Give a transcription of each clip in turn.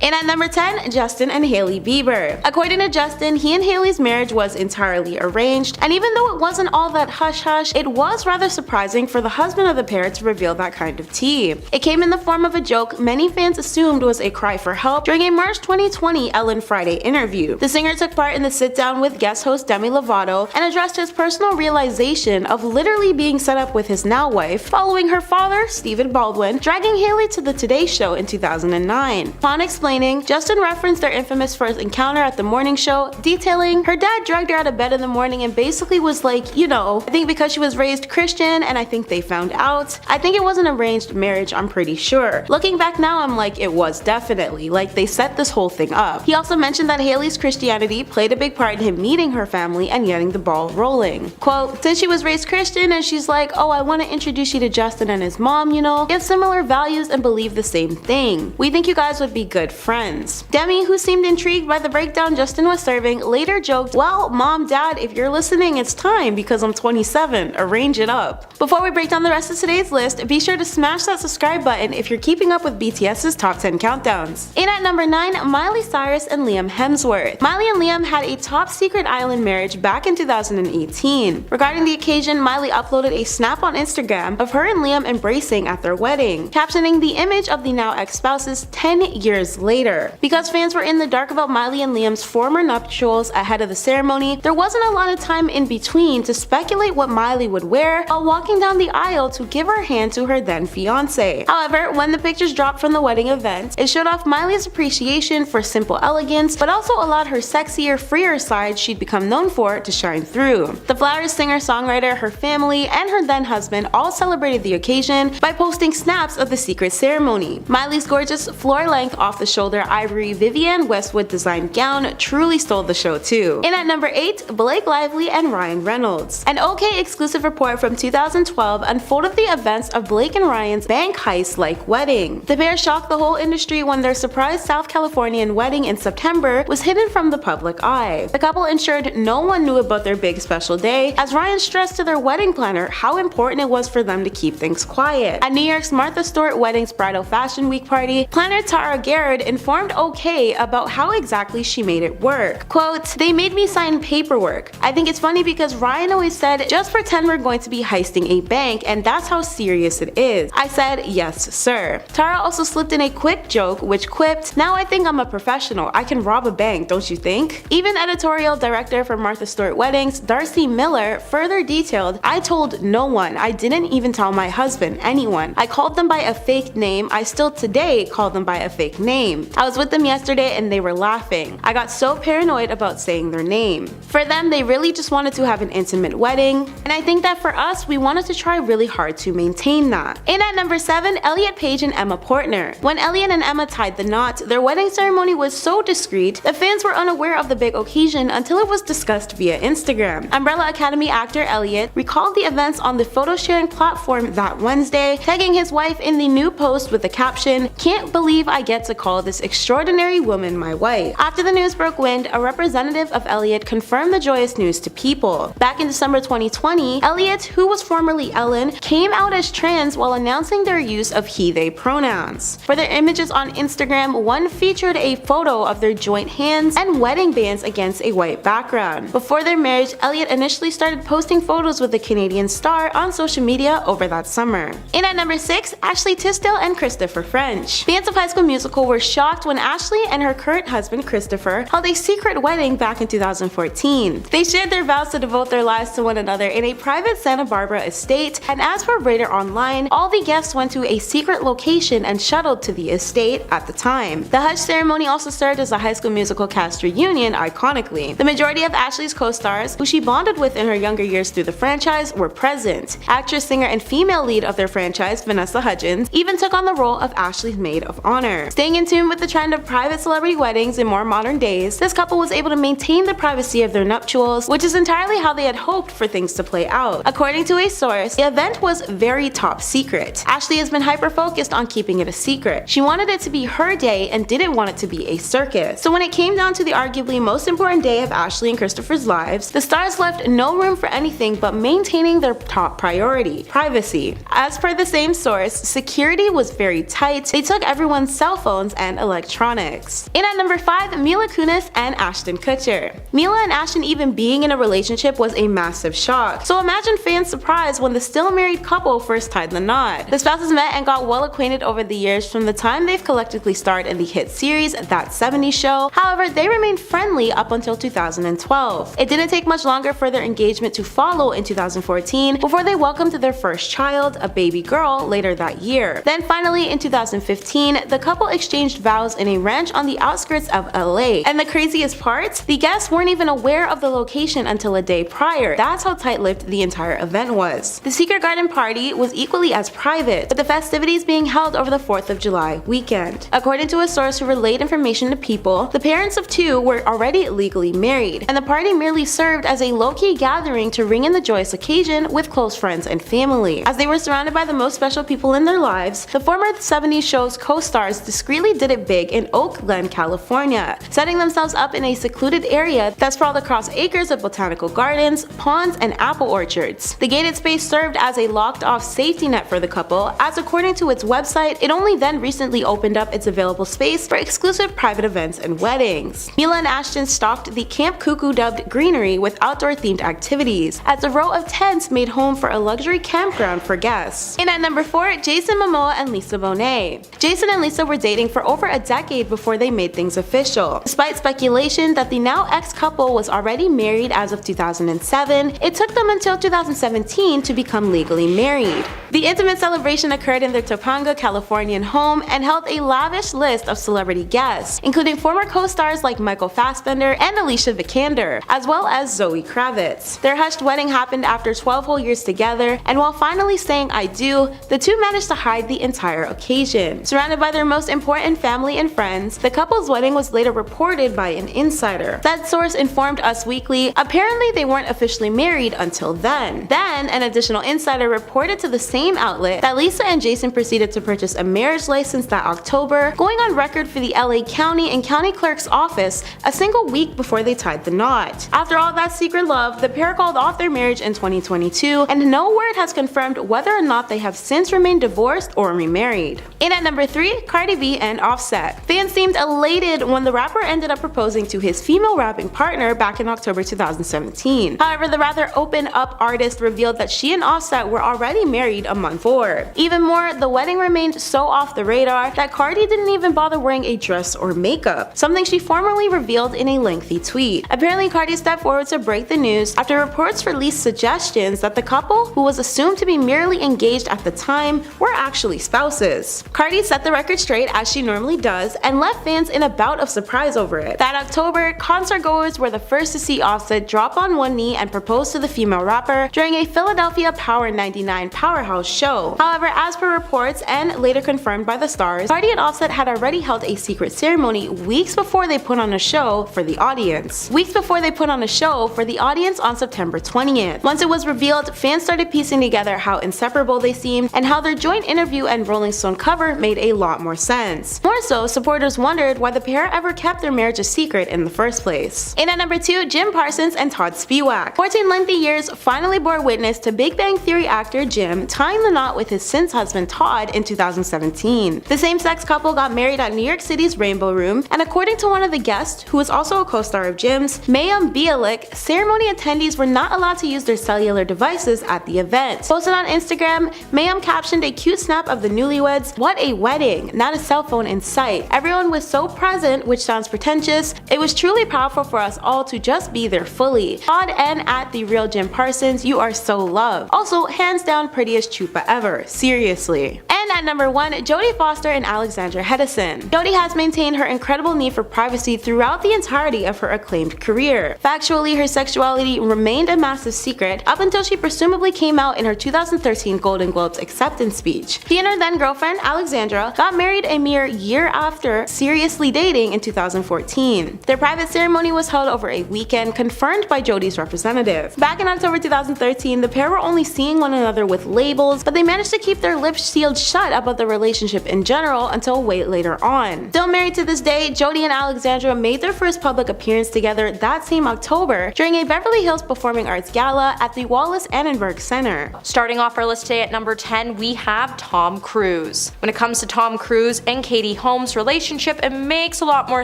And at number 10, Justin and Hailey Bieber. According to Justin, he and Hailey's marriage was entirely arranged, and even though it wasn't all that hush-hush, it was rather surprising for the husband of the pair to reveal that kind of tea. It came in the form of a joke many fans assumed was a cry for help during a March 2020 Elin Friday interview. The singer took part in the sit-down with guest host Demi Lovato and addressed his personal realization of literally being set up with his now wife following her father, Stephen Baldwin, dragging Hailey to the Today Show in 2009. Upon explaining, Justin referenced their infamous first encounter at the morning show, detailing her dad dragged her out of bed in the morning and basically was like, you know, I think because she was raised Christian and I think they found out. I think it was an arranged marriage, I'm pretty sure. Looking back now, I'm like, it was definitely. Like, they set this whole thing up. He also mentioned that Hailey's Christianity played a big part in him meeting her family and getting the ball rolling. Quote, since she was raised Christian and she's like, oh, I want to introduce you to Justin and his mom, you know, they have similar values and believe the same thing. We think you guys would be good friends. Demi, who seemed intrigued by the breakdown Justin was serving, later joked, well, mom, dad, if you're listening, it's time because I'm 27. Arrange it up. Before we break down the rest of today's list, be sure to smash that subscribe button if you're keeping up with BTS's top 10 countdowns. In at number 9, Miley Cyrus and Liam Hemsworth. Miley and Liam had a top secret island marriage back in 2018. Regarding the occasion, Miley uploaded a snap on Instagram of her and Liam embracing at their wedding, captioning the image of the now ex-spouses 10 years later. Because fans were in the dark about Miley and Liam's former nuptials ahead of the ceremony, there wasn't a lot of time in between to speculate what Miley would wear while walking down the aisle to give her hand to her then fiance. However, when the pictures dropped from the wedding event, it showed off Miley's appreciation for simple elegance, but also allowed her sexier, freer side she'd become known for to shine through. The Flowers singer-songwriter, her family, and her then husband all celebrated the occasion by posting snaps of the secret ceremony. Miley's gorgeous floor-length off-the-shoulder ivory Vivienne Westwood designed gown truly stole the show too. And at number 8, Blake Lively and Ryan Reynolds. An OK exclusive report from 2012 unfolded the events of Blake and Ryan's bank heist-like wedding. The pair shocked the whole industry when their surprise South Californian wedding in September was hidden from the public eye. The couple ensured no one knew about their big special day, as Ryan stressed to their wedding planner how important it was for them to keep things quiet. At New York's Martha Stewart Wedding's bridal fashion week party, planner Tara Garrett informed OK about how exactly she made it work. Quote, they made me sign paperwork. I think it's funny because Ryan always said, just pretend we're going to be heisting a bank and that's how serious it is. I said, yes sir. Tara also slipped in a quick joke which quipped, now I think I'm a professional. I can rob a bank, don't you think? Even editorial director for Martha Stewart Weddings, Darcy Miller, further detailed, I told no one. I didn't even tell my husband, anyone. I called them by a fake name. I still today call them by a fake name. I was with them yesterday and they were laughing. I got so paranoid about saying their name. For them, they really just wanted to have an intimate wedding, and I think that for us, we wanted to try really hard to maintain that. And at number 7, Elliot Page and Emma Portner. When Elliot and Emma tied the knot, their wedding ceremony was so discreet that fans were unaware of the big occasion until it was discussed via Instagram. Umbrella Academy actor Elliot recalled the events on the photo sharing platform that Wednesday, tagging his wife in the new post with the caption, "Can't believe I get to call this extraordinary woman my wife." After the news broke wind, a representative of Elliot confirmed the joyous news to People. Back in December 2020, Elliot, who was formerly Elin, came out as trans while announcing their use of he/they pronouns. For their images on Instagram, one featured a photo of their joint hands and wedding bands against a white background. Before their marriage, Elliot initially started posting photos with the Canadian star on social media over that summer. And at number 6, Ashley Tisdale and Christopher French. Fans of High School Musical were shocked when Ashley and her current husband Christopher held a secret wedding back in 2014. They shared their vows to devote their lives to one another in a private Santa Barbara estate, and as per Radar Online, all the guests went to a secret location and shuttled to the estate at the time. The hush ceremony also served as a High School Musical cast reunion iconically. The majority of Ashley's co-stars, who she bonded with in her younger years through the franchise, were present. Actress, singer, and female lead of their franchise, Vanessa Hudgens, even took on the role of Ashley's maid of honor. Staying in tune with the trend of private celebrity weddings in more modern days, this couple was able to maintain the privacy of their nuptials, which is entirely how they had hoped for things to play out. According to a source, the event was very top secret. Ashley has been hyper-focused on keeping it a secret. She wanted it to be her day and didn't want it to be a circus. So when it came down to the arguably most important day of Ashley and Christopher's lives, the stars left no room for anything but maintaining their top priority, privacy. As per the same source, security was very tight. They took everyone's cell phones and and electronics. In at number 5, Mila and Ashton Kutcher. Mila and Ashton even being in a relationship was a massive shock, so imagine fans' surprise when the still married couple first tied the knot. The spouses met and got well acquainted over the years from the time they've collectively starred in the hit series That 70s Show. However, they remained friendly up until 2012. It didn't take much longer for their engagement to follow in 2014 before they welcomed their first child, a baby girl, later that year. Then finally in 2015, the couple exchanged vows in a ranch on the outskirts of LA. And the craziest part? The guests weren't even aware of the location until a day prior. That's how tight-lipped the entire event was. The secret garden party was equally as private, with the festivities being held over the 4th of July weekend. According to a source who relayed information to People, the parents of two were already legally married, and the party merely served as a low-key gathering to ring in the joyous occasion with close friends and family. As they were surrounded by the most special people in their lives, the former 70s Show's co-stars discreetly did it big in Oak Glen, California, setting themselves up in a secluded area that sprawled across acres of botanical gardens, ponds, and apple orchards. The gated space served as a locked-off safety net for the couple, as according to its website, it only then recently opened up its available space for exclusive private events and weddings. Mila and Ashton stocked the Camp Cuckoo dubbed greenery with outdoor-themed activities, as a row of tents made home for a luxury campground for guests. In at number 4, Jason Momoa and Lisa Bonet. Jason and Lisa were dating for over a decade before they made things official. Despite speculation that the now ex-couple was already married as of 2007, it took them until 2017 to become legally married. The intimate celebration occurred in their Topanga, Californian home and held a lavish list of celebrity guests, including former co-stars like Michael Fassbender and Alicia Vikander, as well as Zoe Kravitz. Their hushed wedding happened after 12 whole years together, and while finally saying "I do," the two managed to hide the entire occasion. Surrounded by their most important family and friends, the couple's wedding was later reported by an insider. That source informed Us Weekly apparently they weren't officially married until then. Then, an additional insider reported to the same outlet that Lisa and Jason proceeded to purchase a marriage license that October, going on record for the LA County and County Clerk's office a single week before they tied the knot. After all that secret love, the pair called off their marriage in 2022, and no word has confirmed whether or not they have since remained divorced or remarried. In at number 3, Cardi B and Offset. Fans seemed elated when the rapper ended up proposing to his female rapping partner back in October 2017. However, the rather open-up artist revealed that she and Offset were already married a month before. Even more, the wedding remained so off the radar that Cardi didn't even bother wearing a dress or makeup, something she formally revealed in a lengthy tweet. Apparently, Cardi stepped forward to break the news after reports released suggestions that the couple, who was assumed to be merely engaged at the time, were actually spouses. Cardi set the record straight as she normally does and left fans in a bout of surprise over it. That October, concert goers were the first to see Offset drop on one knee and propose to the female rapper during a Philadelphia Power 99 Powerhouse show. However, as per reports and later confirmed by the stars, Cardi and Offset had already held a secret ceremony weeks before they put on a show for the audience. On September 20th. Once it was revealed, fans started piecing together how inseparable they seemed and how their joint interview and Rolling Stone cover made a lot more sense. More so, supporters wondered why the pair ever kept their marriage a secret in the first place. In at number 2, Jim Parsons and Todd Spiewak. 14 lengthy years finally bore witness to Big Bang Theory actor Jim tying the knot with his since husband Todd in 2017. The same-sex couple got married at New York City's Rainbow Room, and according to one of the guests, who was also a co-star of Jim's, Bullock, ceremony attendees were not allowed to use their cellular devices at the event. Posted on Instagram, Mayhem captioned a cute snap of the newlyweds, "What a wedding, not a cell phone in sight. Everyone was so present," which sounds pretentious. "It was truly powerful for us all to just be there fully. Todd and at the real Jim Parsons, you are so loved. Also, hands down prettiest chupa ever. Seriously." And at number 1, Jodie Foster and Alexandra Hedison. Jodie has maintained her incredible need for privacy throughout the entirety of her acclaimed career. Factually, her sexuality remained a massive secret up until she presumably came out in her 2013 Golden Globes acceptance speech. She and her then girlfriend, Alexandra, got married a mere year after seriously dating in 2014. Their private ceremony was held over a weekend, confirmed by Jodie's representative. Back in October 2013, the pair were only seeing one another with labels, but they managed to keep their lips sealed shut about the relationship in general until way later on. Still married to this day, Jodie and Alexandra made their first public appearance together that same October during a Beverly Hills Performing Arts Gala at the Wallace Annenberg Center. Starting off our list today at number 10, we have Tom Cruise. When it comes to Tom Cruise and Katie Holmes relationship, it makes a lot more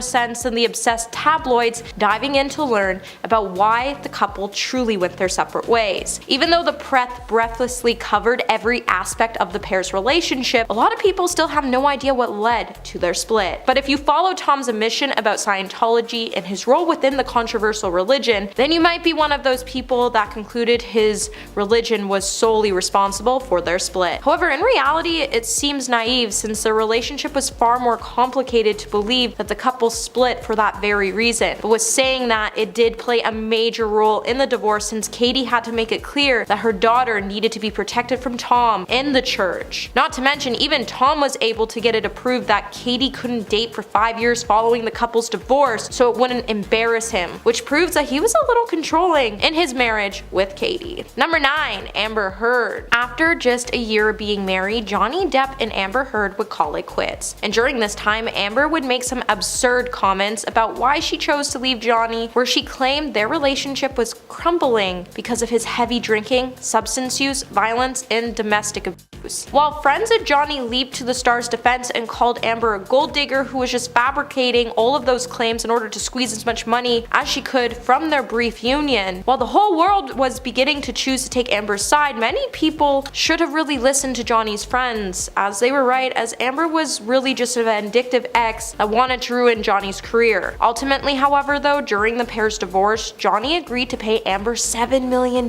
sense than the obsessed tabloids diving in to learn about why the couple truly went their separate ways. Even though the press breathlessly covered every aspect of the pair's relationship, a lot of people still have no idea what led to their split. But if you follow Tom's admission about Scientology and his role within the controversial religion, then you might be one of those people that concluded his religion was solely responsible for their split. However, in reality, it seems naive since their relationship was far more complicated to believe that the couple split for that very reason, but was saying that it did play a major role in the divorce since Katie had to make it clear that her daughter needed to be protected from Tom in the church. Not to mention, even Tom was able to get it approved that Katie couldn't date for 5 years following the couple's divorce so it wouldn't embarrass him, which proves that he was a little controlling in his marriage with Katie. Number 9. Amber Heard. After just a year of being married, Johnny Depp and Amber Heard would call it quits. And during this time, Amber would make some absurd comments about why she chose to leave Johnny, where she claimed their relationship was crumbling because of his heavy drinking, substance use, violence, and domestic abuse. While friends of Johnny leaped to the star's defense and called Amber a gold digger who was just fabricating all of those claims in order to squeeze as much money as she could from their brief union. While the whole world was beginning to choose to take Amber's side, many people should have really listened to Johnny's friends, as they were right, as Amber was really just a vindictive ex that wanted to ruin Johnny's career. Ultimately, however, though, during the pair's divorce, Johnny agreed to pay Amber $7 million,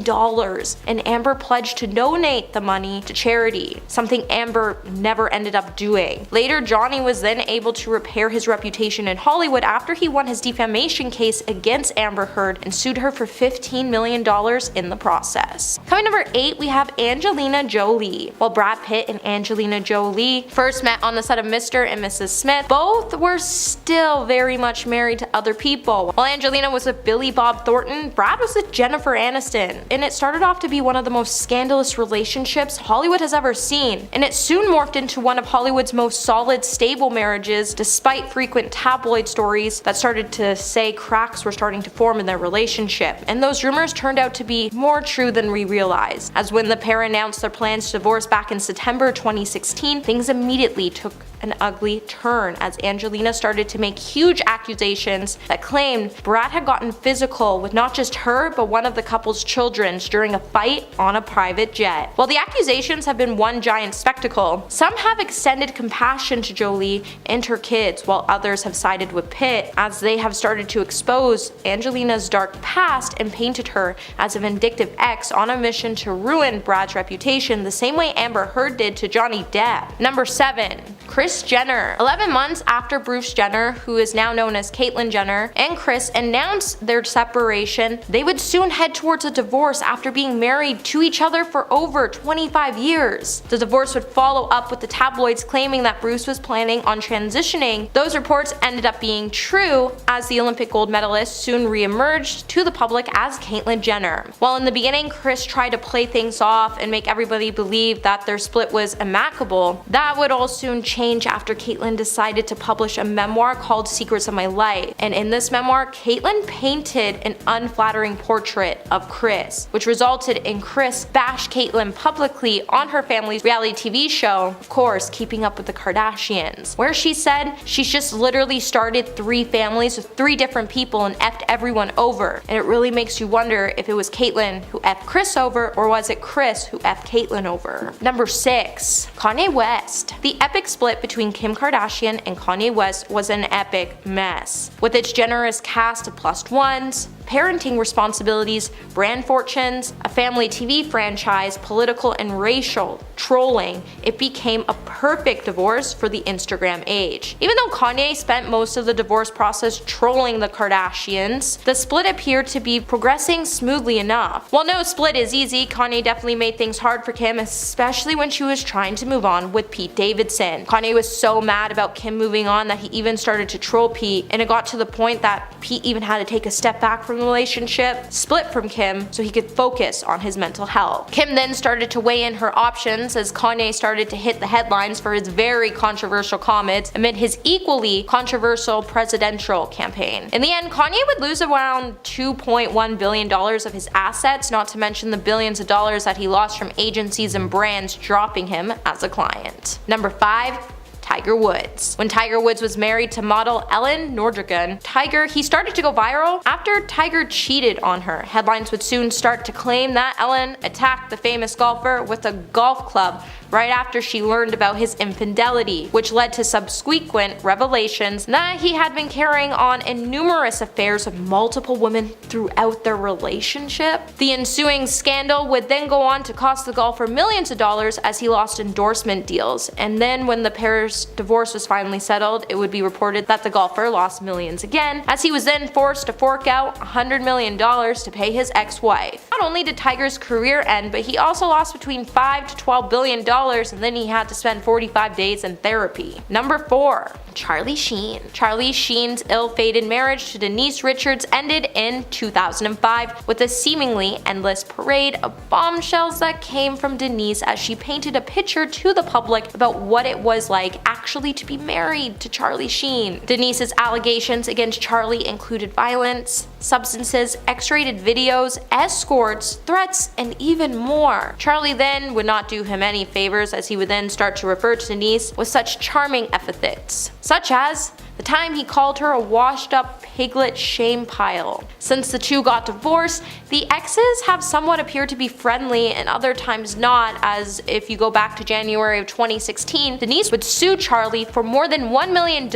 and Amber pledged to donate the money to charity, something Amber never ended up doing. Later, Johnny was then able to repair his reputation in Hollywood after he won his defamation case against Amber Heard and sued her for $15 million in the process. Coming number 8, we have Angelina Jolie. While Brad Pitt and Angelina Jolie first met on the set of Mr. and Mrs. Smith, both were still very much married to other people. While Angelina was with Billy Bob Thornton, Brad was with Jennifer Aniston, and it started off to be one of the most scandalous relationships Hollywood has ever seen, and it soon morphed into one of Hollywood's most solid, stable marriages, despite frequent tabloid stories that started to say cracks were starting to form in their relationship. And those rumors turned out to be more true than we realized, as when the pair announced their plans to divorce back in September 2016, things immediately took an ugly turn as Angelina started to make huge accusations that claimed Brad had gotten physical with not just her but one of the couple's children during a fight on a private jet. While the accusations have been one giant spectacle, some have extended compassion to Jolie and her kids, while others have sided with Pitt as they have started to expose Angelina's dark past and painted her as a vindictive ex on a mission to ruin Brad's reputation the same way Amber Heard did to Johnny Depp. Number 7. Kris Jenner. 11 months after Bruce Jenner, who is now known as Caitlyn Jenner, and Kris announced their separation, they would soon head towards a divorce after being married to each other for over 25 years. The divorce would follow up with the tabloids claiming that Bruce was planning on transitioning. Those reports ended up being true, as the Olympic gold medalist soon re-emerged to the public as Caitlyn Jenner. While in the beginning Kris tried to play things off and make everybody believe that their split was amicable, that would all soon change after Caitlyn decided to publish a memoir called Secrets of My Life. And in this memoir, Caitlyn painted an unflattering portrait of Kris, which resulted in Kris bash Caitlyn publicly on her family's reality TV show, of course, Keeping Up with the Kardashians, where she said she's just literally started 3 families with 3 different people and effed everyone over. And it really makes you wonder if it was Caitlyn who effed Kris over, or was it Kris who effed Caitlyn over. Number 6. Kanye West. The epic split between Kim Kardashian and Kanye West was an epic mess. With its generous cast of plus ones, parenting responsibilities, brand fortunes, a family TV franchise, political and racial trolling, it became a perfect divorce for the Instagram age. Even though Kanye spent most of the divorce process trolling the Kardashians, the split appeared to be progressing smoothly enough. While no split is easy, Kanye definitely made things hard for Kim, especially when she was trying to move on with Pete Davidson. Kanye was so mad about Kim moving on that he even started to troll Pete, and it got to the point that Pete even had to take a step back from the relationship, split from Kim, so he could focus on his mental health. Kim then started to weigh in her options as Kanye started to hit the headlines for his very controversial comments amid his equally controversial presidential campaign. In the end, Kanye would lose around $2.1 billion of his assets, not to mention the billions of dollars that he lost from agencies and brands dropping him as a client. Number 5. Tiger Woods. When Tiger Woods was married to model Elin Nordegren, he started to go viral after Tiger cheated on her. Headlines would soon start to claim that Elin attacked the famous golfer with a golf club right after she learned about his infidelity, which led to subsequent revelations that he had been carrying on in numerous affairs with multiple women throughout their relationship. The ensuing scandal would then go on to cost the golfer millions of dollars as he lost endorsement deals, and then when the pair's divorce was finally settled, it would be reported that the golfer lost millions again, as he was then forced to fork out $100 million to pay his ex-wife. Not only did Tiger's career end, but he also lost between $5 to $12 billion, and then he had to spend 45 days in therapy. Number 4. Charlie Sheen. Charlie Sheen's ill-fated marriage to Denise Richards ended in 2005 with a seemingly endless parade of bombshells that came from Denise as she painted a picture to the public about what it was like actually to be married to Charlie Sheen. Denise's allegations against Charlie included violence, substances, X-rated videos, escorts, threats, and even more. Charlie then would not do him any favors as he would then start to refer to Denise with such charming epithets, such as the time he called her a washed up piglet shame pile. Since the two got divorced, the exes have somewhat appeared to be friendly and other times not, as if you go back to January of 2016, Denise would sue Charlie for more than $1 million,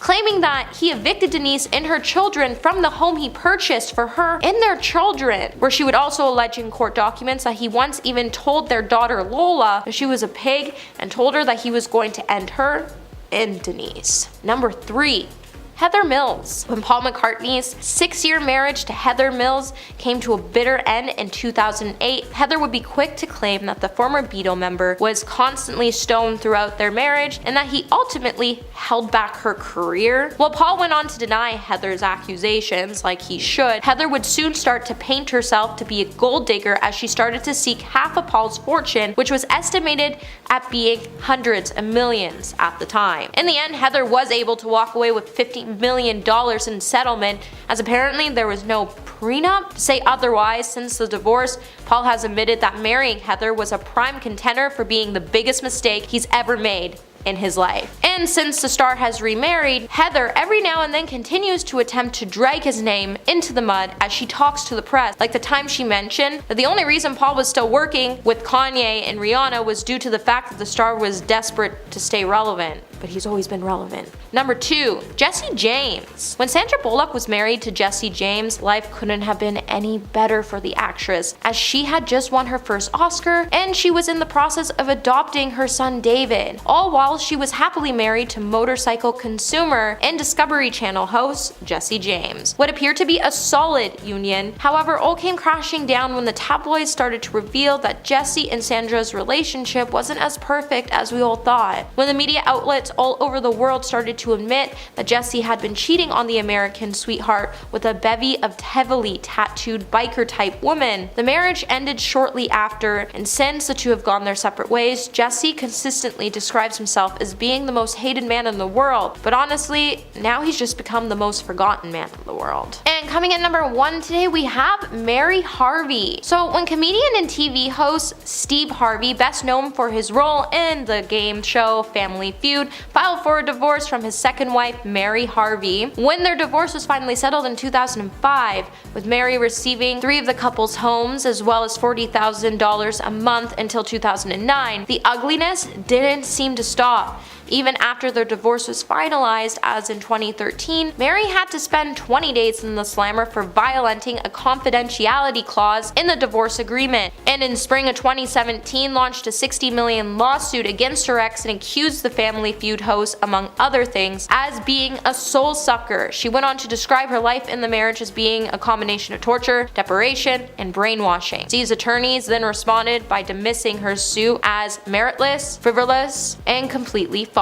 claiming that he evicted Denise and her children from the home he purchased for her and their children, where she would also allege in court documents that he once even told their daughter Lola that she was a pig and told her that he was going to end her and Denise. Number 3. Heather Mills. When Paul McCartney's 6-year marriage to Heather Mills came to a bitter end in 2008, Heather would be quick to claim that the former Beatle member was constantly stoned throughout their marriage and that he ultimately held back her career. While Paul went on to deny Heather's accusations, like he should, Heather would soon start to paint herself to be a gold digger as she started to seek half of Paul's fortune, which was estimated at being hundreds of millions at the time. In the end, Heather was able to walk away with $50 million in settlement, as apparently there was no prenup. To say otherwise, since the divorce, Paul has admitted that marrying Heather was a prime contender for being the biggest mistake he's ever made in his life. And since the star has remarried, Heather every now and then continues to attempt to drag his name into the mud as she talks to the press, like the time she mentioned that the only reason Paul was still working with Kanye and Rihanna was due to the fact that the star was desperate to stay relevant. But he's always been relevant. Number 2. Jesse James. When Sandra Bullock was married to Jesse James, life couldn't have been any better for the actress, as she had just won her first Oscar and she was in the process of adopting her son David, all while she was happily married to motorcycle consumer and Discovery Channel host Jesse James. What appeared to be a solid union, however, all came crashing down when the tabloids started to reveal that Jesse and Sandra's relationship wasn't as perfect as we all thought. When the media outlets all over the world started to admit that Jesse had been cheating on the American sweetheart with a bevy of heavily tattooed biker type women, the marriage ended shortly after, and since the two have gone their separate ways, Jesse consistently describes himself as being the most hated man in the world, but honestly, now he's just become the most forgotten man in the world. And coming in number 1 today, we have Mary Harvey. So when comedian and TV host Steve Harvey, best known for his role in the game show Family Feud, filed for a divorce from his second wife, Mary Harvey. When their divorce was finally settled in 2005, with Mary receiving 3 of the couple's homes as well as $40,000 a month until 2009, the ugliness didn't seem to stop. Even after their divorce was finalized, as in 2013, Mary had to spend 20 days in the slammer for violating a confidentiality clause in the divorce agreement, and in spring of 2017 launched a $60 million lawsuit against her ex and accused the Family Feud host, among other things, as being a soul sucker. She went on to describe her life in the marriage as being a combination of torture, deprivation, and brainwashing. These attorneys then responded by dismissing her suit as meritless, frivolous, and completely false.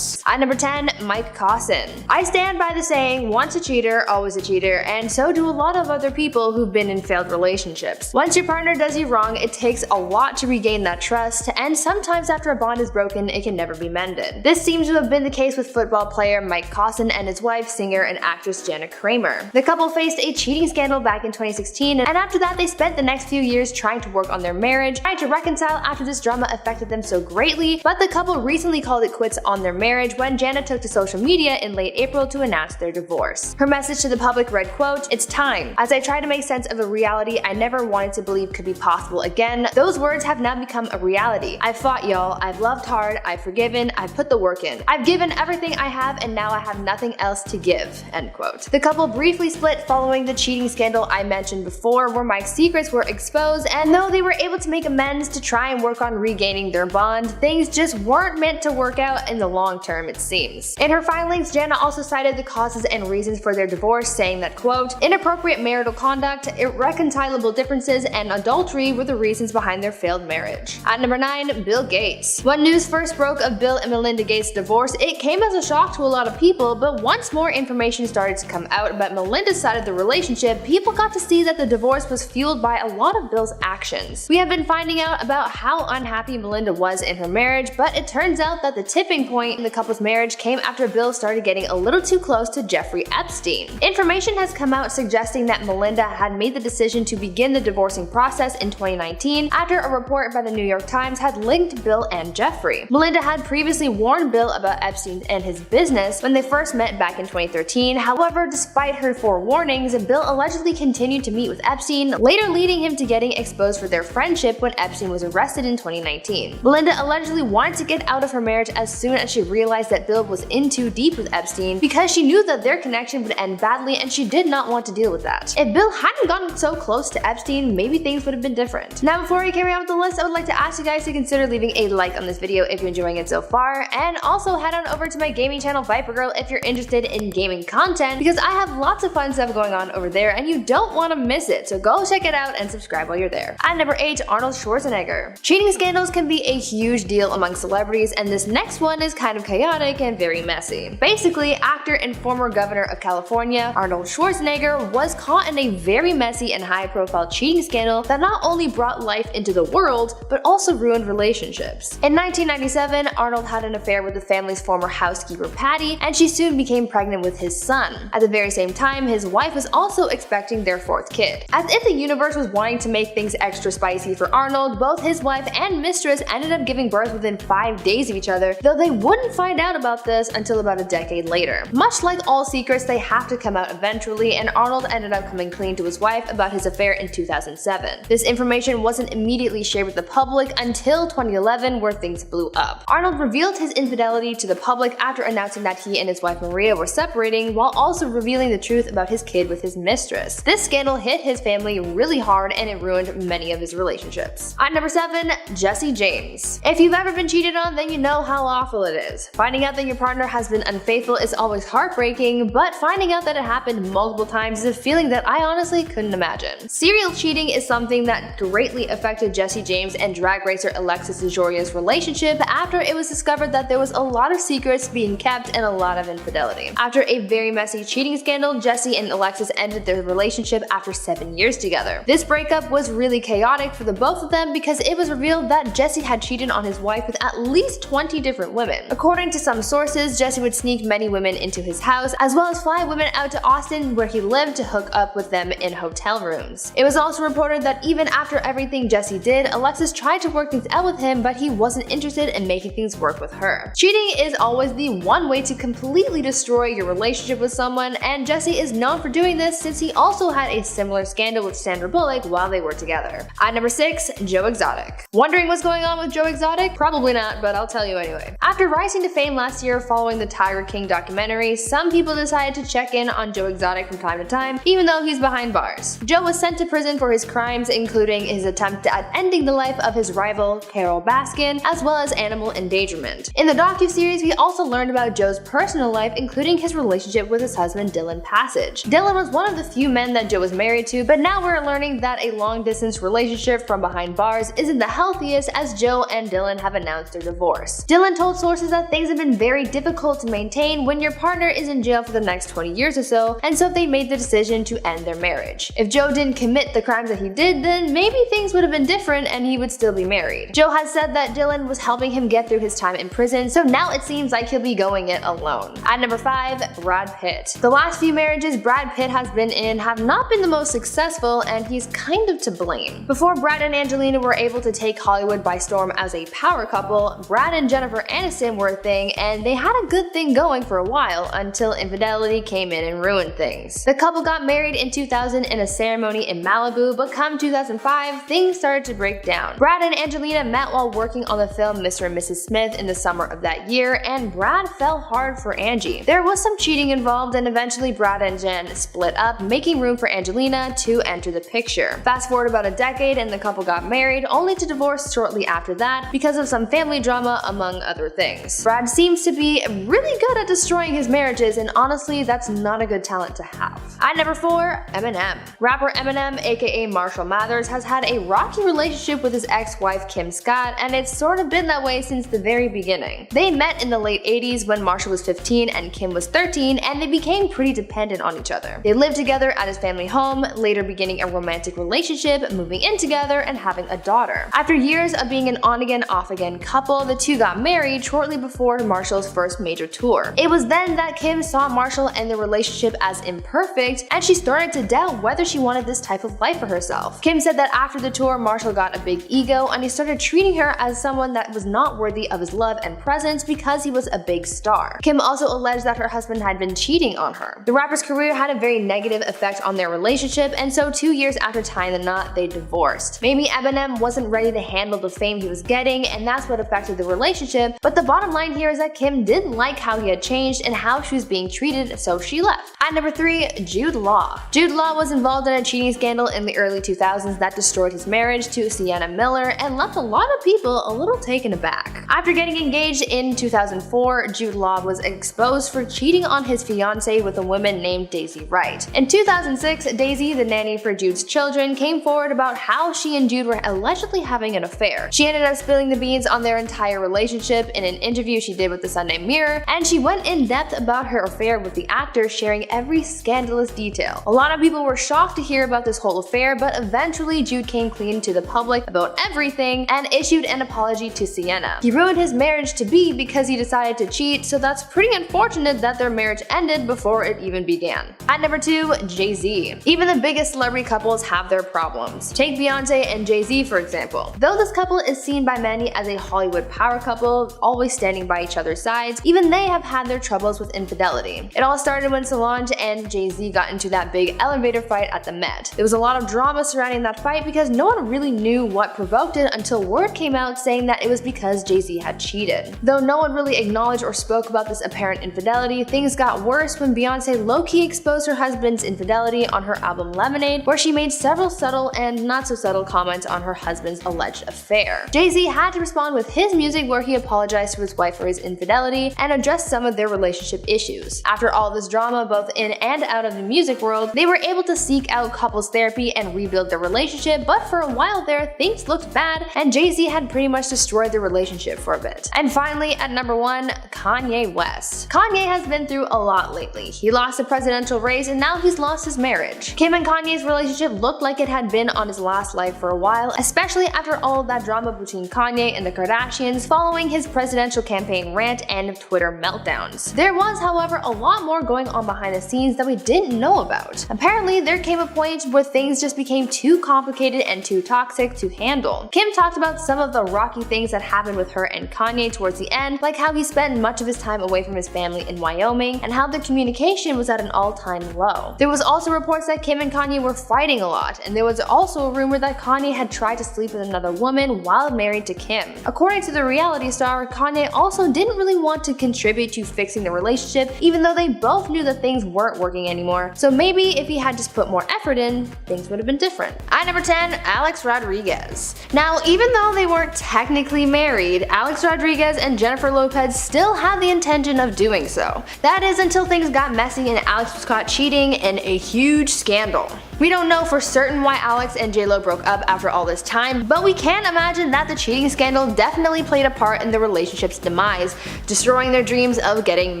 At number 10, Mike Caussin. I stand by the saying, once a cheater, always a cheater, and so do a lot of other people who've been in failed relationships. Once your partner does you wrong, it takes a lot to regain that trust, and sometimes after a bond is broken, it can never be mended. This seems to have been the case with football player Mike Caussin and his wife, singer and actress Jana Kramer. The couple faced a cheating scandal back in 2016, and after that they spent the next few years trying to work on their marriage, trying to reconcile after this drama affected them so greatly, but the couple recently called it quits on on their marriage when Jana took to social media in late April to announce their divorce. Her message to the public read, quote, "It's time. As I try to make sense of a reality I never wanted to believe could be possible again, those words have now become a reality. I've fought, y'all. I've loved hard. I've forgiven. I've put the work in. I've given everything I have, and now I have nothing else to give." End quote. The couple briefly split following the cheating scandal I mentioned before, where Mike's secrets were exposed, and though they were able to make amends to try and work on regaining their bond, things just weren't meant to work out in the long term, it seems. In her filings, Jana also cited the causes and reasons for their divorce, saying that, quote, "Inappropriate marital conduct, irreconcilable differences, and adultery were the reasons behind their failed marriage." At number 9, Bill Gates. When news first broke of Bill and Melinda Gates' divorce, it came as a shock to a lot of people, but once more information started to come out about Melinda's side of the relationship, people got to see that the divorce was fueled by a lot of Bill's actions. We have been finding out about how unhappy Melinda was in her marriage, but it turns out that the tipping point in the couple's marriage came after Bill started getting a little too close to Jeffrey Epstein. Information has come out suggesting that Melinda had made the decision to begin the divorcing process in 2019 after a report by the New York Times had linked Bill and Jeffrey. Melinda had previously warned Bill about Epstein and his business when they first met back in 2013. However, despite her forewarnings, Bill allegedly continued to meet with Epstein, later leading him to getting exposed for their friendship when Epstein was arrested in 2019. Melinda allegedly wanted to get out of her marriage as soon as she realized that Bill was in too deep with Epstein because she knew that their connection would end badly and she did not want to deal with that. If Bill hadn't gotten so close to Epstein, maybe things would have been different. Now, before we carry on with the list, I would like to ask you guys to consider leaving a like on this video if you're enjoying it so far, and also head on over to my gaming channel Viper Girl if you're interested in gaming content, because I have lots of fun stuff going on over there and you don't want to miss it, so go check it out and subscribe while you're there. At number 8, Arnold Schwarzenegger. Cheating scandals can be a huge deal among celebrities, and this next one is kind of chaotic and very messy. Basically, actor and former governor of California, Arnold Schwarzenegger, was caught in a very messy and high-profile cheating scandal that not only brought life into the world, but also ruined relationships. In 1997, Arnold had an affair with the family's former housekeeper Patty, and she soon became pregnant with his son. At the very same time, his wife was also expecting their 4th kid. As if the universe was wanting to make things extra spicy for Arnold, both his wife and mistress ended up giving birth within 5 days of each other, though they wouldn't find out about this until about a decade later. Much like all secrets, they have to come out eventually, and Arnold ended up coming clean to his wife about his affair in 2007. This information wasn't immediately shared with the public until 2011, where things blew up. Arnold revealed his infidelity to the public after announcing that he and his wife Maria were separating, while also revealing the truth about his kid with his mistress. This scandal hit his family really hard and it ruined many of his relationships. At number 7, Jesse James. If you've ever been cheated on, then you know how awful it is. Finding out that your partner has been unfaithful is always heartbreaking, but finding out that it happened multiple times is a feeling that I honestly couldn't imagine. Serial cheating is something that greatly affected Jesse James and drag racer Alexis DeJouria's relationship after it was discovered that there was a lot of secrets being kept and a lot of infidelity. After a very messy cheating scandal, Jesse and Alexis ended their relationship after 7 years together. This breakup was really chaotic for the both of them because it was revealed that Jesse had cheated on his wife with at least 20 different women. According to some sources, Jesse would sneak many women into his house, as well as fly women out to Austin where he lived to hook up with them in hotel rooms. It was also reported that even after everything Jesse did, Alexis tried to work things out with him, but he wasn't interested in making things work with her. Cheating is always the one way to completely destroy your relationship with someone, and Jesse is known for doing this since he also had a similar scandal with Sandra Bullock while they were together. At number 6, Joe Exotic. Wondering what's going on with Joe Exotic? Probably not, but I'll tell you anyway. After rising to fame last year following the Tiger King documentary, some people decided to check in on Joe Exotic from time to time, even though he's behind bars. Joe was sent to prison for his crimes, including his attempt at ending the life of his rival, Carole Baskin, as well as animal endangerment. In the docuseries, we also learned about Joe's personal life, including his relationship with his husband Dylan Passage. Dylan was one of the few men that Joe was married to, but now we're learning that a long-distance relationship from behind bars isn't the healthiest, as Joe and Dylan have announced their divorce. Dylan told sources that things have been very difficult to maintain when your partner is in jail for the next 20 years or so, and so they made the decision to end their marriage. If Joe didn't commit the crimes that he did, then maybe things would have been different and he would still be married. Joe has said that Dylan was helping him get through his time in prison, so now it seems like he'll be going it alone. At number 5, Brad Pitt. The last few marriages Brad Pitt has been in have not been the most successful, and he's kind of to blame. Before Brad and Angelina were able to take Hollywood by storm as a power couple, Brad and Jennifer Aniston instant word thing, and they had a good thing going for a while until infidelity came in and ruined things. The couple got married in 2000 in a ceremony in Malibu, but come 2005, things started to break down. Brad and Angelina met while working on the film Mr. and Mrs. Smith in the summer of that year, and Brad fell hard for Angie. There was some cheating involved, and eventually Brad and Jen split up, making room for Angelina to enter the picture. Fast forward about a decade and the couple got married, only to divorce shortly after that because of some family drama among other things. Brad seems to be really good at destroying his marriages, and honestly that's not a good talent to have. At number 4, Eminem. Rapper Eminem, aka Marshall Mathers, has had a rocky relationship with his ex-wife Kim Scott, and it's sort of been that way since the very beginning. They met in the late 80s when Marshall was 15 and Kim was 13, and they became pretty dependent on each other. They lived together at his family home, later beginning a romantic relationship, moving in together, and having a daughter. After years of being an on-again, off-again couple, the two got married shortly before Marshall's first major tour. It was then that Kim saw Marshall and their relationship as imperfect, and she started to doubt whether she wanted this type of life for herself. Kim said that after the tour, Marshall got a big ego, and he started treating her as someone that was not worthy of his love and presence because he was a big star. Kim also alleged that her husband had been cheating on her. The rapper's career had a very negative effect on their relationship, and so 2 years after tying the knot, they divorced. Maybe Eminem wasn't ready to handle the fame he was getting, and that's what affected the relationship, but the bottom line here is that Kim didn't like how he had changed and how she was being treated, so she left. At number 3, Jude Law. Jude Law was involved in a cheating scandal in the early 2000s that destroyed his marriage to Sienna Miller and left a lot of people a little taken aback. After getting engaged in 2004, Jude Law was exposed for cheating on his fiancée with a woman named Daisy Wright. In 2006, Daisy, the nanny for Jude's children, came forward about how she and Jude were allegedly having an affair. She ended up spilling the beans on their entire relationship in an interview she did with the Sunday Mirror, and she went in depth about her affair with the actor, sharing every scandalous detail. A lot of people were shocked to hear about this whole affair, but eventually Jude came clean to the public about everything and issued an apology to Sienna. He ruined his marriage to be because he decided to cheat, so that's pretty unfortunate that their marriage ended before it even began. At number 2, Jay-Z. Even the biggest celebrity couples have their problems. Take Beyonce and Jay-Z for example. Though this couple is seen by many as a Hollywood power couple, always standing by each other's sides, even they have had their troubles with infidelity. It all started when Solange and Jay-Z got into that big elevator fight at the Met. There was a lot of drama surrounding that fight because no one really knew what provoked it until word came out saying that it was because Jay-Z had cheated. Though no one really acknowledged or spoke about this apparent infidelity, things got worse when Beyonce low-key exposed her husband's infidelity on her album Lemonade, where she made several subtle and not so subtle comments on her husband's alleged affair. Jay-Z had to respond with his music where he apologized to his wife for his infidelity and addressed some of their relationship issues. After all this drama both in and out of the music world, they were able to seek out couples therapy and rebuild their relationship, but for a while there, things looked bad and Jay-Z had pretty much destroyed the relationship for a bit. And finally, at number 1, Kanye West. Kanye has been through a lot lately. He lost the presidential race and now he's lost his marriage. Kim and Kanye's relationship looked like it had been on his last leg for a while, especially after all of that drama between Kanye and the Kardashians following his presidential campaign rant and Twitter meltdowns. There was, however, a lot more going on behind the scenes that we didn't know about. Apparently, there came a point where things just became too complicated and too toxic to handle. Kim talked about some of the rocky things that happened with her and Kanye towards the end, like how he spent much of his time away from his family in Wyoming and how the communication was at an all-time low. There was also reports that Kim and Kanye were fighting a lot, and there was also a rumor that Kanye had tried to sleep with another woman while married to Kim. According to the reality star, Kanye also didn't really want to contribute to fixing the relationship, even though they both knew that things weren't working anymore, so maybe if he had just put more effort in, things would have been different. At number 10, Alex Rodriguez. Now, even though they weren't technically married, Alex Rodriguez and Jennifer Lopez still had the intention of doing so. That is until things got messy and Alex was caught cheating in a huge scandal. We don't know for certain why Alex and J-Lo broke up after all this time, but we can imagine that the cheating scandal definitely played a part in the relationship's demise, destroying their dreams of getting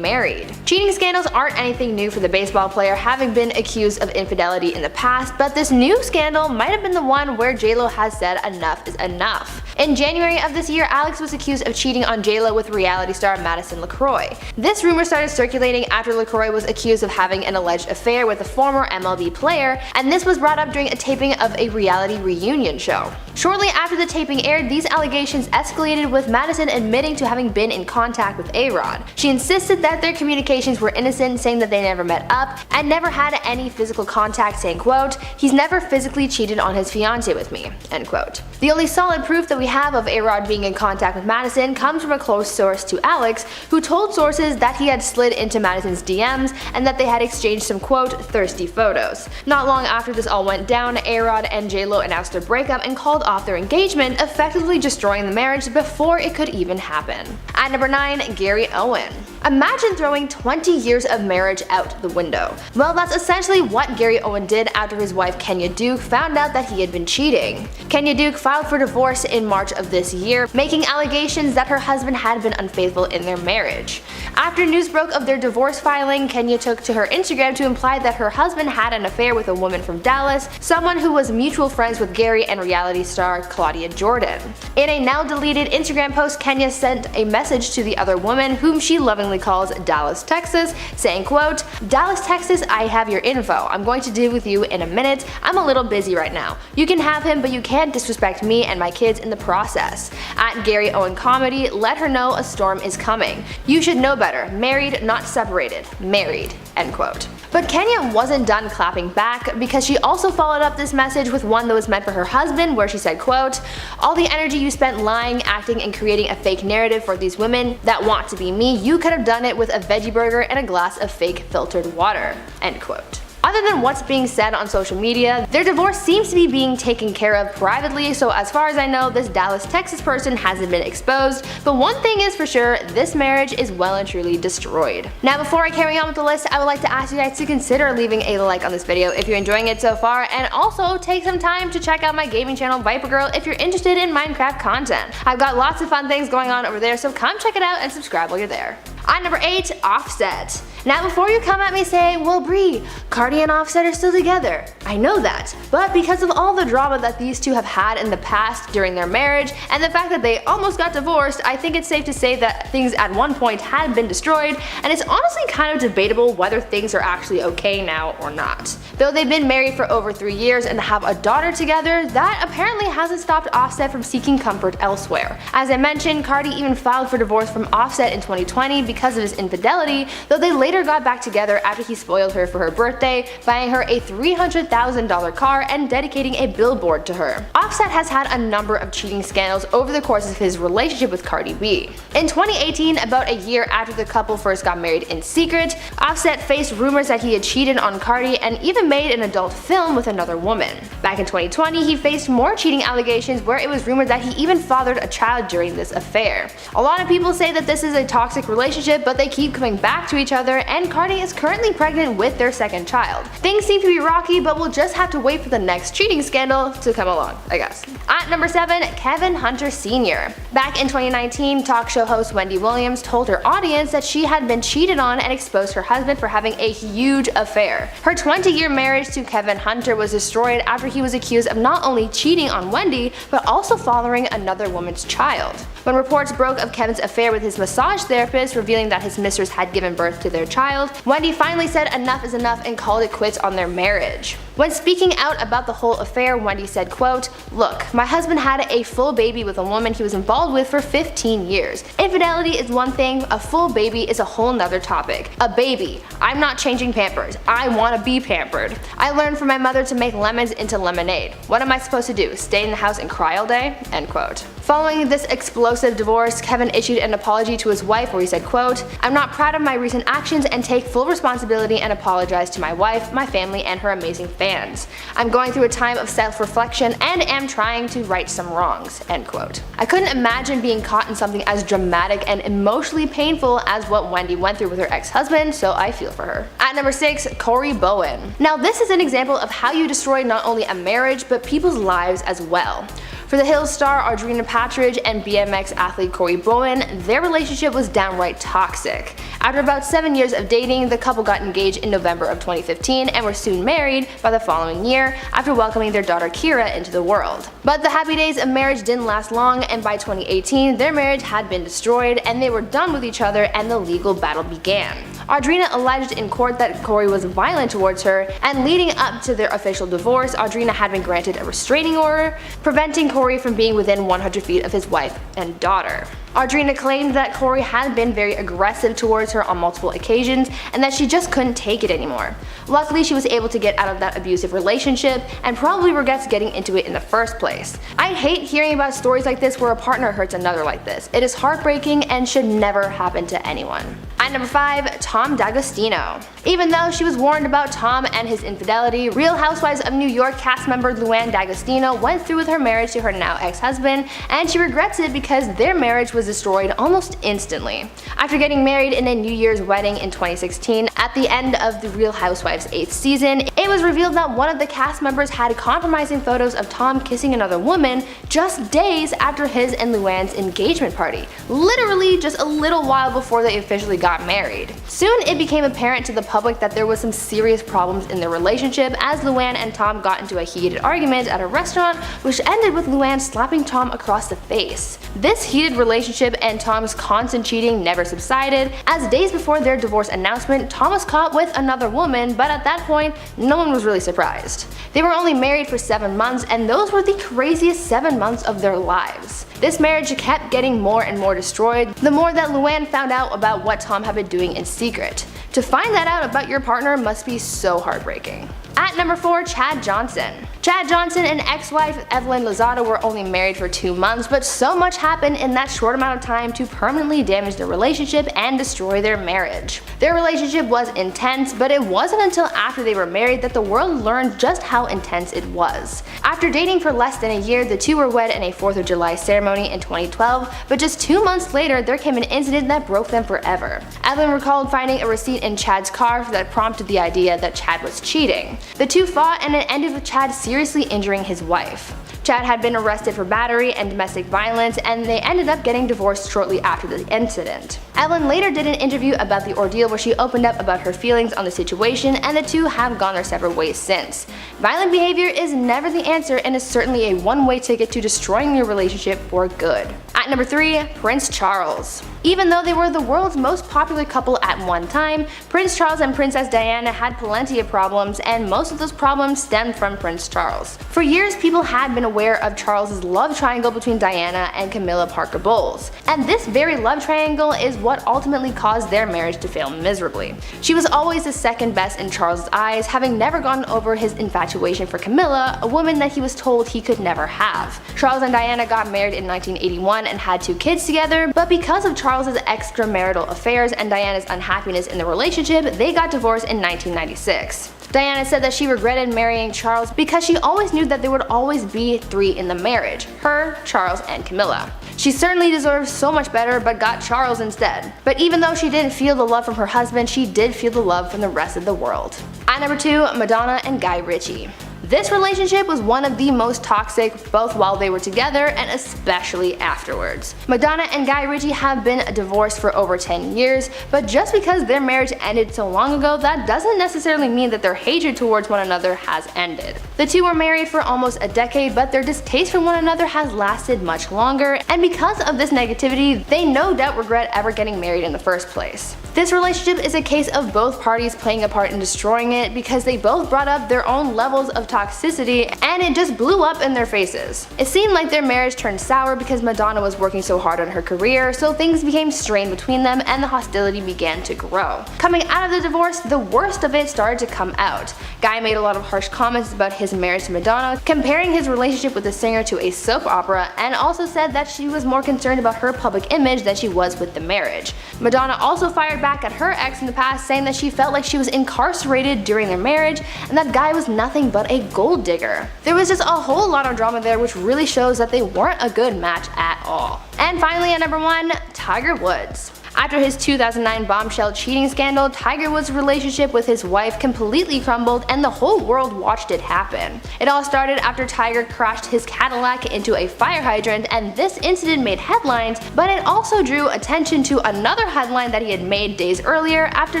married. Cheating scandals aren't anything new for the baseball player, having been accused of infidelity in the past, but this new scandal might have been the one where J-Lo has said enough is enough. In January of this year, Alex was accused of cheating on J-Lo with reality star Madison LaCroix. This rumor started circulating after LaCroix was accused of having an alleged affair with a former MLB player, and this was brought up during a taping of a reality reunion show. Shortly after the taping aired, these allegations escalated with Madison admitting to having been in contact with A-Rod. She insisted that their communications were innocent, saying that they never met up and never had any physical contact, saying, quote, "He's never physically cheated on his fiancée with me," end quote. The only solid proof that we have of A-Rod being in contact with Madison comes from a close source to Alex, who told sources that he had slid into Madison's DMs and that they had exchanged some, quote, "thirsty photos." Not long after this all went down, A-Rod and J-Lo announced their breakup and called off their engagement, effectively destroying the marriage before it could even happen. At number 9, Gary Owen. Imagine throwing 20 years of marriage out the window. Well, that's essentially what Gary Owen did after his wife Kenya Duke found out that he had been cheating. Kenya Duke filed for divorce in March of this year, making allegations that her husband had been unfaithful in their marriage. After news broke of their divorce filing, Kenya took to her Instagram to imply that her husband had an affair with a woman from Dallas, someone who was mutual friends with Gary and reality star Claudia Jordan. In a now deleted Instagram post, Kenya sent a message to the other woman, whom she lovingly calls Dallas, Texas, saying, quote, "Dallas, Texas, I have your info. I'm going to deal with you in a minute. I'm a little busy right now. You can have him, but you can't disrespect me and my kids in the process." At Gary Owen Comedy, let her know a storm is coming. You should know better. Married, not separated. Married, end quote. But Kenya wasn't done clapping back, because she also followed up this message with one that was meant for her husband, where she said, quote, "All the energy you spent lying, acting, and creating a fake narrative for these women that want to be me, you could have done it with a veggie burger and a glass of fake filtered water," end quote. Other than what's being said on social media, their divorce seems to be being taken care of privately, so as far as I know, this Dallas, Texas person hasn't been exposed, but one thing is for sure, this marriage is well and truly destroyed. Now, before I carry on with the list, I would like to ask you guys to consider leaving a like on this video if you're enjoying it so far, and also take some time to check out my gaming channel Viper Girl if you're interested in Minecraft content. I've got lots of fun things going on over there, so come check it out and subscribe while you're there. At number 8, Offset. Now, before you come at me saying, "Well, Brie, Cardi and Offset are still together," I know that, but because of all the drama that these two have had in the past during their marriage, and the fact that they almost got divorced, I think it's safe to say that things at one point had been destroyed, and it's honestly kind of debatable whether things are actually okay now or not. Though they've been married for over 3 years and have a daughter together, that apparently hasn't stopped Offset from seeking comfort elsewhere. As I mentioned, Cardi even filed for divorce from Offset in 2020 because of his infidelity, though they later got back together after he spoiled her for her birthday, buying her a $300,000 car and dedicating a billboard to her. Offset has had a number of cheating scandals over the course of his relationship with Cardi B. In 2018, about a year after the couple first got married in secret, Offset faced rumors that he had cheated on Cardi and even made an adult film with another woman. Back in 2020, he faced more cheating allegations where it was rumored that he even fathered a child during this affair. A lot of people say that this is a toxic relationship, but they keep coming back to each other, and Cardi is currently pregnant with their second child. Things seem to be rocky, but we'll just have to wait for the next cheating scandal to come along, I guess. At number 7, Kevin Hunter Sr. Back in 2019, talk show host Wendy Williams told her audience that she had been cheated on and exposed her husband for having a huge affair. Her 20-year marriage to Kevin Hunter was destroyed after he was accused of not only cheating on Wendy, but also fathering another woman's child. When reports broke of Kevin's affair with his massage therapist, revealing that his mistress had given birth to their child, Wendy finally said enough is enough and called it quits on their marriage. When speaking out about the whole affair, Wendy said, quote, "Look, my husband had a full baby with a woman he was involved with for 15 years. Infidelity is one thing, a full baby is a whole nother topic. A baby. I'm not changing Pampers. I want to be pampered. I learned from my mother to make lemons into lemonade. What am I supposed to do? Stay in the house and cry all day?" End quote. Following this explosive divorce, Kevin issued an apology to his wife where he said, quote, "I'm not proud of my recent actions and take full responsibility and apologize to my wife, my family, and her amazing fans. I'm going through a time of self-reflection and am trying to right some wrongs." End quote. I couldn't imagine being caught in something as dramatic and emotionally painful as what Wendy went through with her ex-husband, so I feel for her. At number 6, Corey Bowen. Now, this is an example of how you destroy not only a marriage, but people's lives as well. For the Hills star Audrina Patridge and BMX athlete Corey Bowen, their relationship was downright toxic. After about 7 years of dating, the couple got engaged in November of 2015 and were soon married by the following year after welcoming their daughter Kira into the world. But the happy days of marriage didn't last long, and by 2018 their marriage had been destroyed and they were done with each other and the legal battle began. Audrina alleged in court that Corey was violent towards her, and leading up to their official divorce, Audrina had been granted a restraining order, preventing Corey from being within 100 feet of his wife and daughter. Audrina claimed that Corey had been very aggressive towards her on multiple occasions and that she just couldn't take it anymore. Luckily, she was able to get out of that abusive relationship and probably regrets getting into it in the first place. I hate hearing about stories like this where a partner hurts another like this. It is heartbreaking and should never happen to anyone. At number 5, Tom D'Agostino. Even though she was warned about Tom and his infidelity, Real Housewives of New York cast member Luann D'Agostino went through with her marriage to her now ex-husband, and she regrets it because their marriage was destroyed almost instantly. After getting married in a New Year's wedding in 2016, at the end of the Real Housewives 8th season, it was revealed that one of the cast members had compromising photos of Tom kissing another woman just days after his and Luann's engagement party, literally just a little while before they officially got married. Soon it became apparent to the public that there was some serious problems in their relationship as Luann and Tom got into a heated argument at a restaurant, which ended with Luann slapping Tom across the face. This heated relationship and Tom's constant cheating never subsided, as days before their divorce announcement, Tom was caught with another woman, but at that point, no one was really surprised. They were only married for 7 months, and those were the craziest 7 months of their lives. This marriage kept getting more and more destroyed the more that Luann found out about what Tom had been doing in secret. To find that out about your partner must be so heartbreaking. At number 4, Chad Johnson. Chad Johnson and ex-wife Evelyn Lozada were only married for 2 months, but so much happened in that short amount of time to permanently damage their relationship and destroy their marriage. Their relationship was intense, but it wasn't until after they were married that the world learned just how intense it was. After dating for less than a year, the two were wed in a 4th of July ceremony in 2012, but just 2 months later there came an incident that broke them forever. Evelyn recalled finding a receipt in Chad's car that prompted the idea that Chad was cheating. The two fought and it ended with Chad seriously injuring his wife. Chad had been arrested for battery and domestic violence, and they ended up getting divorced shortly after the incident. Evelyn later did an interview about the ordeal where she opened up about her feelings on the situation, and the two have gone their separate ways since. Violent behavior is never the answer and is certainly a one-way ticket to destroying your relationship for good. At number 3, Prince Charles. Even though they were the world's most popular couple at one time, Prince Charles and Princess Diana had plenty of problems, and most of those problems stemmed from Prince Charles. For years, people had been aware of Charles's love triangle between Diana and Camilla Parker Bowles, and this very love triangle is what ultimately caused their marriage to fail miserably. She was always the second best in Charles's eyes, having never gotten over his infatuation for Camilla, a woman that he was told he could never have. Charles and Diana got married in 1981 and had 2 kids together, but because of Charles's extramarital affairs and Diana's unhappiness in the relationship, they got divorced in 1996. Diana said that she regretted marrying Charles because she always knew that there would always be 3 in the marriage: her, Charles, and Camilla. She certainly deserved so much better, but got Charles instead. But even though she didn't feel the love from her husband, she did feel the love from the rest of the world. At number 2, Madonna and Guy Ritchie. This relationship was one of the most toxic, both while they were together and especially afterwards. Madonna and Guy Ritchie have been divorced for over 10 years, but just because their marriage ended so long ago, that doesn't necessarily mean that their hatred towards one another has ended. The two were married for almost a decade, but their distaste for one another has lasted much longer, and because of this negativity, they no doubt regret ever getting married in the first place. This relationship is a case of both parties playing a part in destroying it because they both brought up their own levels of toxicity and it just blew up in their faces. It seemed like their marriage turned sour because Madonna was working so hard on her career, so things became strained between them and the hostility began to grow. Coming out of the divorce, the worst of it started to come out. Guy made a lot of harsh comments about his marriage to Madonna, comparing his relationship with the singer to a soap opera, and also said that she was more concerned about her public image than she was with the marriage. Madonna also fired back at her ex in the past, saying that she felt like she was incarcerated during their marriage and that Guy was nothing but a gold digger. There was just a whole lot of drama there, which really shows that they weren't a good match at all. And finally, at number 1, Tiger Woods. After his 2009 bombshell cheating scandal, Tiger Woods' relationship with his wife completely crumbled and the whole world watched it happen. It all started after Tiger crashed his Cadillac into a fire hydrant, and this incident made headlines, but it also drew attention to another headline that he had made days earlier after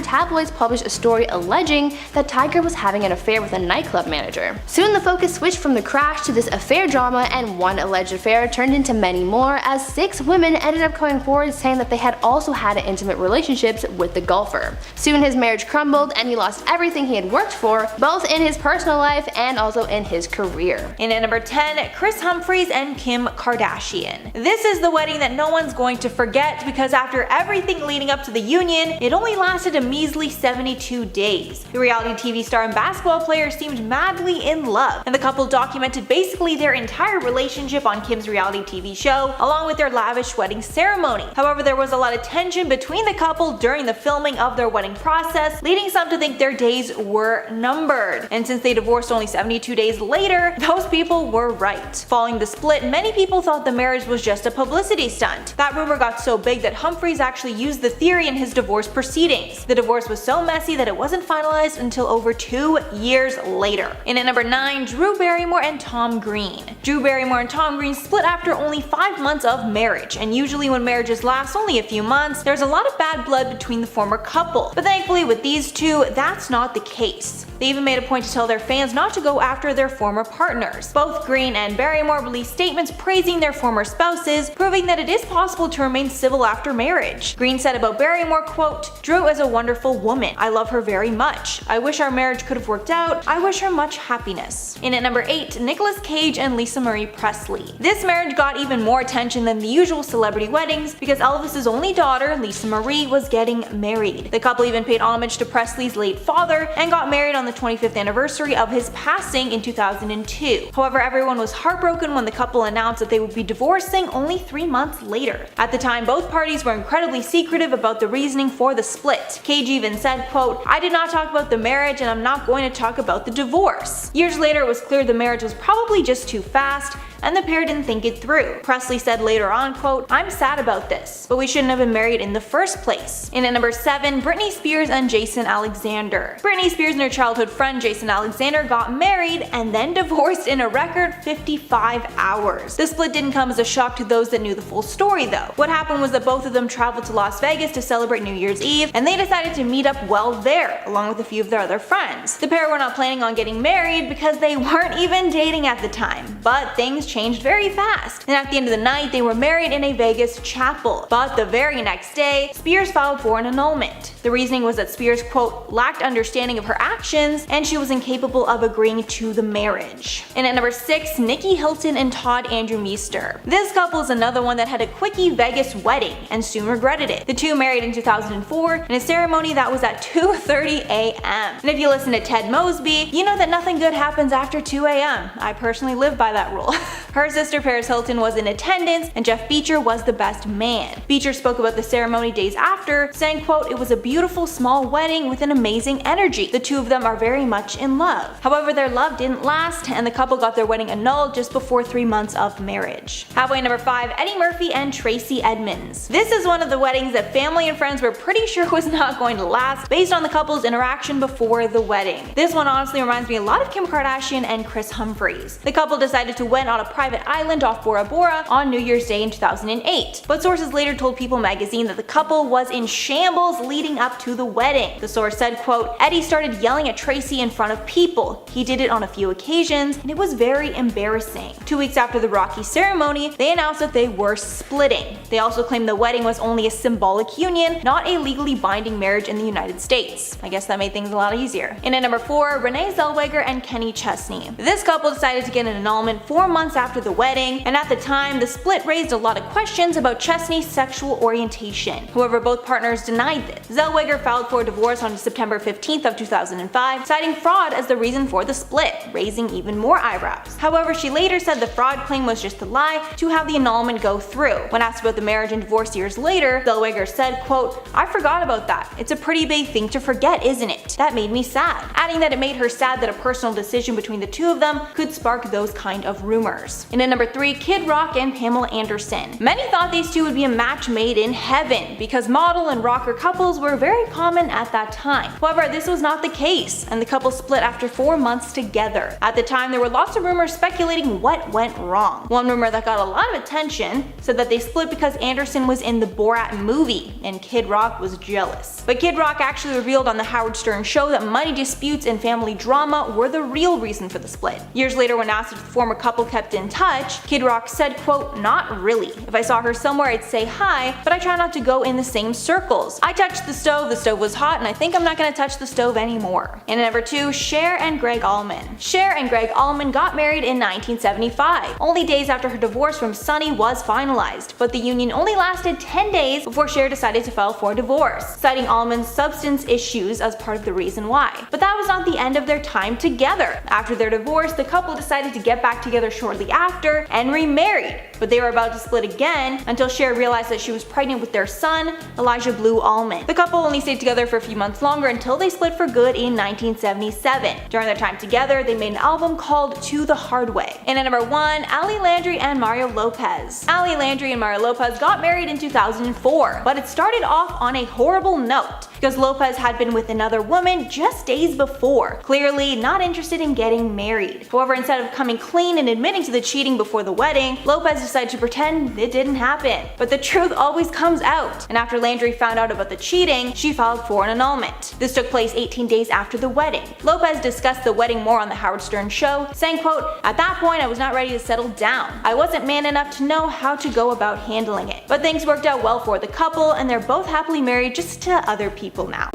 tabloids published a story alleging that Tiger was having an affair with a nightclub manager. Soon the focus switched from the crash to this affair drama, and one alleged affair turned into many more as 6 women ended up coming forward saying that they had also had had intimate relationships with the golfer. Soon his marriage crumbled and he lost everything he had worked for, both in his personal life and also in his career. In at number 10, Kris Humphries and Kim Kardashian. This is the wedding that no one's going to forget because after everything leading up to the union, it only lasted a measly 72 days. The reality TV star and basketball player seemed madly in love, and the couple documented basically their entire relationship on Kim's reality TV show, along with their lavish wedding ceremony. However, there was a lot of tension between the couple during the filming of their wedding process, leading some to think their days were numbered. And since they divorced only 72 days later, those people were right. Following the split, many people thought the marriage was just a publicity stunt. That rumor got so big that Humphries actually used the theory in his divorce proceedings. The divorce was so messy that it wasn't finalized until over 2 years later. In at number 9, Drew Barrymore and Tom Green. Drew Barrymore and Tom Green split after only 5 months of marriage, and usually when marriages last only a few months, there's a lot of bad blood between the former couple. But thankfully with these two, that's not the case. They even made a point to tell their fans not to go after their former partners. Both Green and Barrymore released statements praising their former spouses, proving that it is possible to remain civil after marriage. Green said about Barrymore, quote, "Drew is a wonderful woman. I love her very much. I wish our marriage could have worked out. I wish her much happiness." In at number 8, Nicolas Cage and Lisa Marie Presley. This marriage got even more attention than the usual celebrity weddings because Elvis's only daughter, Lisa Marie, was getting married. The couple even paid homage to Presley's late father and got married on the 25th anniversary of his passing in 2002. However, everyone was heartbroken when the couple announced that they would be divorcing only 3 months later. At the time, both parties were incredibly secretive about the reasoning for the split. Cage even said, quote, "I did not talk about the marriage and I'm not going to talk about the divorce." Years later, it was clear the marriage was probably just too fast, and the pair didn't think it through. Presley said later on, quote, "I'm sad about this, but we shouldn't have been married in the first place." In at number 7, Britney Spears and Jason Alexander. Britney Spears and her childhood friend Jason Alexander got married and then divorced in a record 55 hours. The split didn't come as a shock to those that knew the full story though. What happened was that both of them traveled to Las Vegas to celebrate New Year's Eve, and they decided to meet up well there, along with a few of their other friends. The pair were not planning on getting married because they weren't even dating at the time, but things changed very fast, and at the end of the night they were married in a Vegas chapel. But the very next day, Spears filed for an annulment. The reasoning was that Spears, quote, "lacked understanding of her actions and she was incapable of agreeing to the marriage." And at number 6, Nikki Hilton and Todd Andrew Meester. This couple is another one that had a quickie Vegas wedding and soon regretted it. The two married in 2004 in a ceremony that was at 2:30 a.m. And if you listen to Ted Mosby, you know that nothing good happens after 2 a.m. I personally live by that rule. Her sister Paris Hilton was in attendance and Jeff Beecher was the best man. Beecher spoke about the ceremony days after, saying, quote, "It was a beautiful small wedding with an amazing energy. The two of them are very much in love." However, their love didn't last and the couple got their wedding annulled just before 3 months of marriage. Halfway number 5, Eddie Murphy and Tracy Edmonds. This is one of the weddings that family and friends were pretty sure was not going to last based on the couple's interaction before the wedding. This one honestly reminds me a lot of Kim Kardashian and Kris Humphries. The couple decided to wed on a private island off Bora Bora on New Year's Day in 2008, but sources later told People magazine that the couple was in shambles leading up to the wedding. The source said, quote, "Eddie started yelling at Tracy in front of people. He did it on a few occasions and it was very embarrassing." 2 weeks after the rocky ceremony, they announced that they were splitting. They also claimed the wedding was only a symbolic union, not a legally binding marriage in the United States. I guess that made things a lot easier. In at number 4, Renee Zellweger and Kenny Chesney. This couple decided to get an annulment 4 months after the wedding, and at the time, the split raised a lot of questions about Chesney's sexual orientation. However, both partners denied this. Zellweger filed for divorce on September 15th of 2005, citing fraud as the reason for the split, raising even more eyebrows. However, she later said the fraud claim was just a lie to have the annulment go through. When asked about the marriage and divorce years later, Zellweger said, quote, "I forgot about that. It's a pretty big thing to forget, isn't it? That made me sad," adding that it made her sad that a personal decision between the two of them could spark those kind of rumors. And at number 3, Kid Rock and Pamela Anderson. Many thought these two would be a match made in heaven because model and rocker couples were very common at that time. However, this was not the case. Denise, and the couple split after 4 months together. At the time, there were lots of rumors speculating what went wrong. One rumor that got a lot of attention said that they split because Anderson was in the Borat movie and Kid Rock was jealous. But Kid Rock actually revealed on the Howard Stern show that money disputes and family drama were the real reason for the split. Years later, when asked if the former couple kept in touch, Kid Rock said, quote, "Not really. If I saw her somewhere, I'd say hi, but I try not to go in the same circles. I touched the stove was hot, and I think I'm not gonna touch the stove anymore." And number 2, Cher and Greg Allman. Cher and Greg Allman got married in 1975, only days after her divorce from Sonny was finalized, but the union only lasted 10 days before Cher decided to file for divorce, citing Allman's substance issues as part of the reason why. But that was not the end of their time together. After their divorce, the couple decided to get back together shortly after and remarried, but they were about to split again until Cher realized that she was pregnant with their son, Elijah Blue Allman. The couple only stayed together for a few months longer until they split for good in 1977. During their time together, they made an album called To the Hard Way. And at number 1, Ali Landry and Mario Lopez. Ali Landry and Mario Lopez got married in 2004, but it started off on a horrible note because Lopez had been with another woman just days before, clearly not interested in getting married. However, instead of coming clean and admitting to the cheating before the wedding, Lopez decided to pretend it didn't happen. But the truth always comes out, and after Landry found out about the cheating, she filed for an annulment. This took place 18 days after the wedding. Lopez discussed the wedding more on the Howard Stern show, saying, quote, "At that point, I was not ready to settle down. I wasn't man enough to know how to go about handling it. But things worked out well for the couple, and they're both happily married just to other people now."